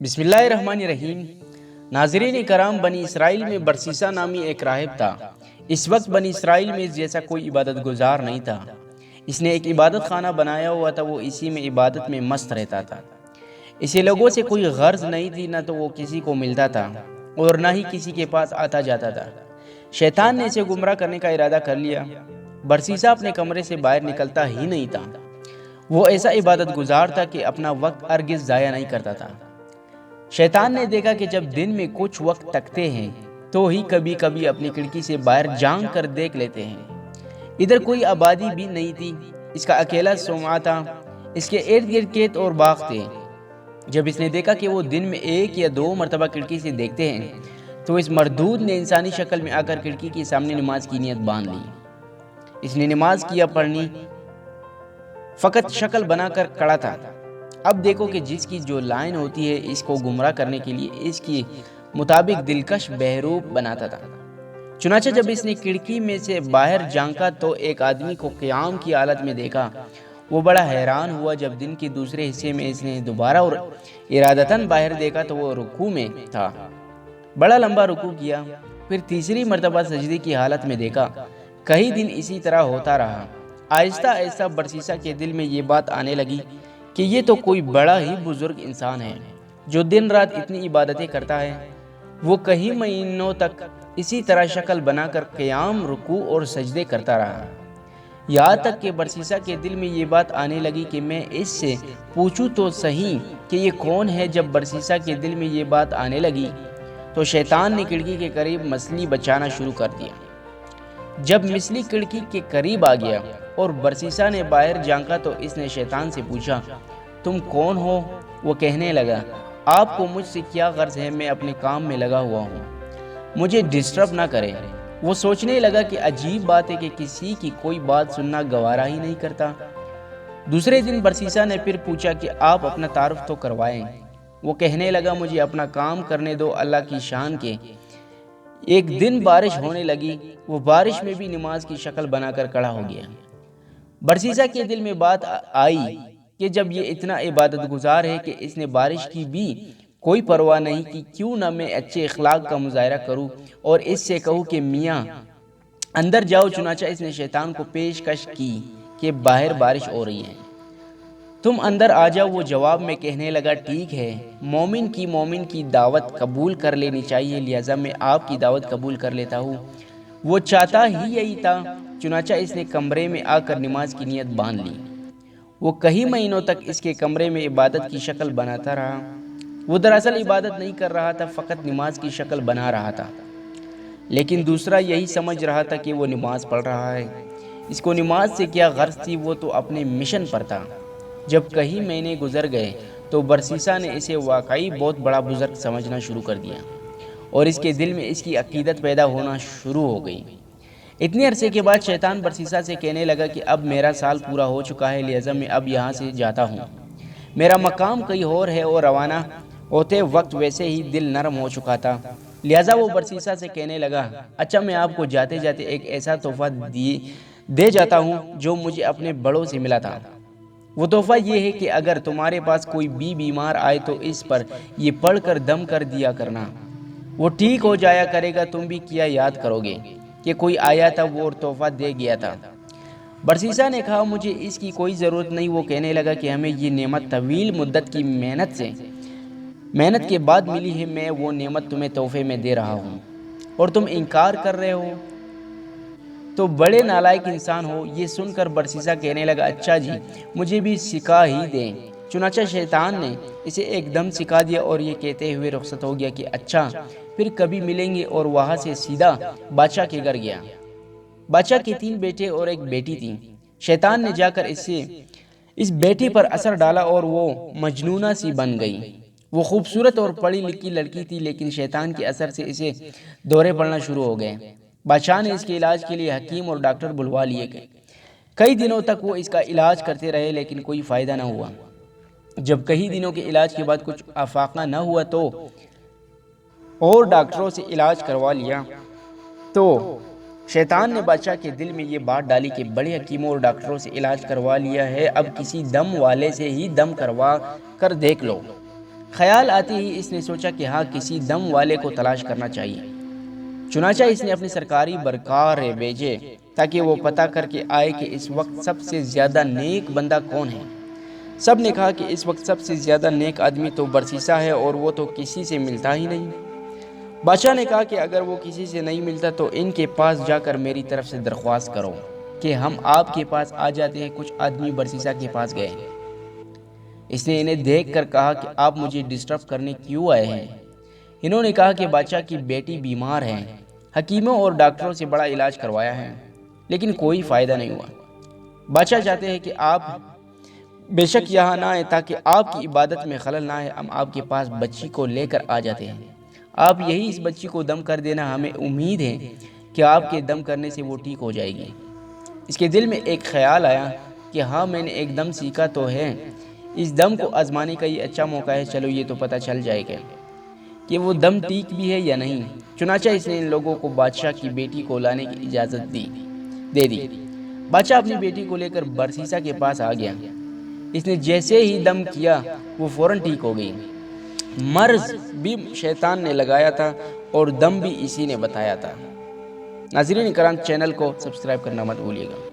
بسم اللہ الرحمن الرحیم۔ ناظرین کرام، بنی اسرائیل میں برسیسا نامی ایک راہب تھا۔ اس وقت بنی اسرائیل میں جیسا کوئی عبادت گزار نہیں تھا۔ اس نے ایک عبادت خانہ بنایا ہوا تھا، وہ اسی میں عبادت میں مست رہتا تھا۔ اسے لوگوں سے کوئی غرض نہیں تھی، نہ تو وہ کسی کو ملتا تھا اور نہ ہی کسی کے پاس آتا جاتا تھا۔ شیطان نے اسے گمراہ کرنے کا ارادہ کر لیا۔ برسیسا اپنے کمرے سے باہر نکلتا ہی نہیں تھا۔ وہ ایسا عبادت گزار تھا کہ اپنا وقت ہرگز ضائع نہیں کرتا تھا۔ شیطان نے دیکھا کہ جب دن میں کچھ وقت تکتے ہیں تو ہی کبھی کبھی اپنی کھڑکی سے باہر جھانک کر دیکھ لیتے ہیں۔ ادھر کوئی آبادی بھی نہیں تھی، اس کا اکیلا صومعہ تھا۔ اس کے ارد گرد کھیت اور باغ تھے۔ جب اس نے دیکھا کہ وہ دن میں 1 یا 2 مرتبہ کھڑکی سے دیکھتے ہیں تو اس مردود نے انسانی شکل میں آ کر کھڑکی کے سامنے نماز کی نیت باندھ لی۔ اس نے نماز کیا پڑھنی فقط شکل بنا کر کھڑا تھا۔ اب دیکھو کہ جس کی جو لائن ہوتی ہے اس کو گمراہ کرنے کے لیے اس کی مطابق دلکش بہروپ بناتا تھا۔ چنانچہ جب اس نے کھڑکی میں سے باہر جھانکا تو ایک آدمی کو قیام کی حالت میں دیکھا۔ وہ بڑا حیران ہوا۔ جب دن کے دوسرے حصے میں اس نے دوبارہ اور ارادتاً باہر دیکھا تو وہ رکوع میں تھا۔ بڑا لمبا رکوع کیا، پھر تیسری مرتبہ سجدے کی حالت میں دیکھا۔ کئی دن اسی طرح ہوتا رہا۔ آہستہ آہستہ برسیسا کے دل میں یہ بات آنے لگی کہ یہ تو کوئی بڑا ہی بزرگ انسان ہے جو دن رات اتنی عبادتیں کرتا ہے۔ وہ کئی مہینوں تک اسی طرح شکل بنا کر قیام، رکوع اور سجدے کرتا رہا، یہاں تک کہ برسیسا کے دل میں یہ بات آنے لگی کہ میں اس سے پوچھوں تو صحیح کہ یہ کون ہے۔ جب برسیسا کے دل میں یہ بات آنے لگی تو شیطان نے کھڑکی کے قریب مچھلی بچانا شروع کر دیا۔ جب مچھلی کھڑکی کے قریب آ گیا اور برسیسا نے باہر جھانکا تو اس نے شیطان سے پوچھا، تم کون ہو؟ وہ کہنے لگا، آپ کو مجھ سے کیا غرض ہے؟ میں اپنے کام میں لگا ہوا ہوں، مجھے ڈسٹرب نہ کریں۔ وہ سوچنے لگا کہ عجیب بات ہے کہ کسی کی کوئی بات سننا گوارا ہی نہیں کرتا۔ دوسرے دن برسیسا نے پھر پوچھا کہ آپ اپنا تعارف تو کروائیں۔ وہ کہنے لگا، مجھے اپنا کام کرنے دو اللہ کی شان کے۔ ایک دن بارش ہونے لگی۔ وہ بارش میں بھی نماز کی شکل بنا کر کھڑا ہو گیا۔ برسیسا کے دل میں بات آئی کہ جب یہ اتنا عبادت گزار ہے کہ اس نے بارش کی بھی کوئی پرواہ نہیں کی، کیوں نہ میں اچھے اخلاق کا مظاہرہ کروں اور اس سے کہوں کہ میاں اندر جاؤ۔ چنانچہ اس نے شیطان کو پیشکش کی کہ باہر بارش ہو رہی ہے، تم اندر آ جاؤ۔ وہ جواب میں کہنے لگا، ٹھیک ہے، مومن کی دعوت قبول کر لینی چاہیے، لہٰذا میں آپ کی دعوت قبول کر لیتا ہوں۔ وہ چاہتا ہی یہی تھا۔ چنانچہ اس نے کمرے میں آ کر نماز کی نیت باندھ لی۔ وہ کئی مہینوں تک اس کے کمرے میں عبادت کی شکل بناتا رہا۔ وہ دراصل عبادت نہیں کر رہا تھا، فقط نماز کی شکل بنا رہا تھا، لیکن دوسرا یہی سمجھ رہا تھا کہ وہ نماز پڑھ رہا ہے۔ اس کو نماز سے کیا غرض تھی؟ وہ تو اپنے مشن پر تھا۔ جب کئی مہینے گزر گئے تو برسیسا نے اسے واقعی بہت بڑا بزرگ سمجھنا شروع کر دیا اور اس کے دل میں اس کی عقیدت پیدا ہونا شروع ہو گئی۔ اتنے عرصے کے بعد شیطان برسیسا سے کہنے لگا کہ اب میرا سال پورا ہو چکا ہے، لہٰذا میں اب یہاں سے جاتا ہوں۔ میرا مقام کہیں اور ہے اور روانہ ہوتے وقت ویسے ہی دل نرم ہو چکا تھا، لہٰذا وہ برسیسا سے کہنے لگا، اچھا میں آپ کو جاتے جاتے ایک ایسا تحفہ دے جاتا ہوں جو مجھے اپنے بڑوں سے ملا تھا۔ وہ تحفہ یہ ہے کہ اگر تمہارے پاس کوئی بھی بیمار آئے تو اس پر یہ پڑھ کر دم کر دیا کرنا، وہ ٹھیک ہو جایا کرے گا۔ تم بھی کیا یاد کرو گے کہ کوئی آیا تھا وہ اور تحفہ دے گیا تھا؟ برسیسا نے کہا، مجھے اس کی کوئی ضرورت نہیں۔ وہ کہنے لگا کہ ہمیں یہ نعمت طویل مدت کی محنت کے بعد ملی ہے، میں وہ نعمت تمہیں تحفے میں دے رہا ہوں اور تم انکار کر رہے ہو تو بڑے نالائق انسان ہو۔ یہ سن کر برسیسا کہنے لگا، اچھا جی، مجھے بھی سکھا ہی دیں۔ چنانچہ شیطان نے اسے ایک دم سکھا دیا اور یہ کہتے ہوئے رخصت ہو گیا کہ اچھا پھر کبھی ملیں گے، اور وہاں سے سیدھا بادشاہ کے گھر گیا۔ بادشاہ کے 3 بیٹے اور ایک بیٹی تھی۔ شیطان نے جا کر اس بیٹی پر اثر ڈالا اور وہ مجنونہ سی بن گئی۔ وہ خوبصورت اور پڑھی لکھی لڑکی تھی، لیکن شیطان کے اثر سے اسے دورے پڑنا شروع ہو گئے۔ بادشاہ نے اس کے علاج کے لیے حکیم اور ڈاکٹر بلوا لیے گئے۔ کئی دنوں تک وہ اس کا علاج کرتے رہے لیکن کوئی فائدہ نہ ہوا۔ جب کئی دنوں کے علاج کے بعد کچھ افاقہ نہ ہوا تو اور ڈاکٹروں سے علاج کروا لیا تو شیطان نے بادشاہ کے دل میں یہ بات ڈالی کہ بڑے حکیموں اور ڈاکٹروں سے علاج کروا لیا ہے، اب کسی دم والے سے ہی دم کروا کر دیکھ لو۔ خیال آتے ہی اس نے سوچا کہ ہاں کسی دم والے کو تلاش کرنا چاہیے۔ چنانچہ اس نے اپنے سرکاری برقارے بھیجے تاکہ وہ پتہ کر کے آئے کہ اس وقت سب سے زیادہ نیک بندہ کون ہے۔ سب نے کہا کہ اس وقت سب سے زیادہ نیک آدمی تو برسیسا ہے اور وہ تو کسی سے ملتا ہی نہیں۔ بادشاہ نے کہا کہ اگر وہ کسی سے نہیں ملتا تو ان کے پاس جا کر میری طرف سے درخواست کرو کہ ہم آپ کے پاس آ جاتے ہیں۔ کچھ آدمی برسیسا کے پاس گئے۔ اس نے انہیں دیکھ کر کہا کہ آپ مجھے ڈسٹرب کرنے کیوں آئے ہیں؟ انہوں نے کہا کہ بادشاہ کی بیٹی بیمار ہے، حکیموں اور ڈاکٹروں سے بڑا علاج کروایا ہے لیکن کوئی فائدہ نہیں ہوا۔ بادشاہ چاہتے ہیں کہ آپ بے شک یہاں نہ آئیں تاکہ آپ کی عبادت میں خلل نہ آئے۔ ہم آپ کے پاس بچی کو لے کر آ جاتے ہیں، آپ یہی اس بچی کو دم کر دینا، ہمیں امید ہے کہ آپ کے دم کرنے سے وہ ٹھیک ہو جائے گی۔ اس کے دل میں ایک خیال آیا کہ ہاں میں نے ایک دم سیکھا تو ہے، اس دم کو آزمانے کا یہ اچھا موقع ہے، چلو یہ تو پتہ چل جائے گا کہ وہ دم ٹھیک بھی ہے یا نہیں۔ چنانچہ اس نے ان لوگوں کو بادشاہ کی بیٹی کو لانے کی اجازت دے دی۔ بادشاہ اپنی بیٹی کو لے کر برسیسا کے پاس آ گیا۔ اس نے جیسے ہی دم کیا وہ فوراً ٹھیک ہو گئی۔ مرض بھی شیطان نے لگایا تھا اور دم بھی اسی نے بتایا تھا۔ ناظرین کرام، چینل کو سبسکرائب کرنا مت بھولیے گا۔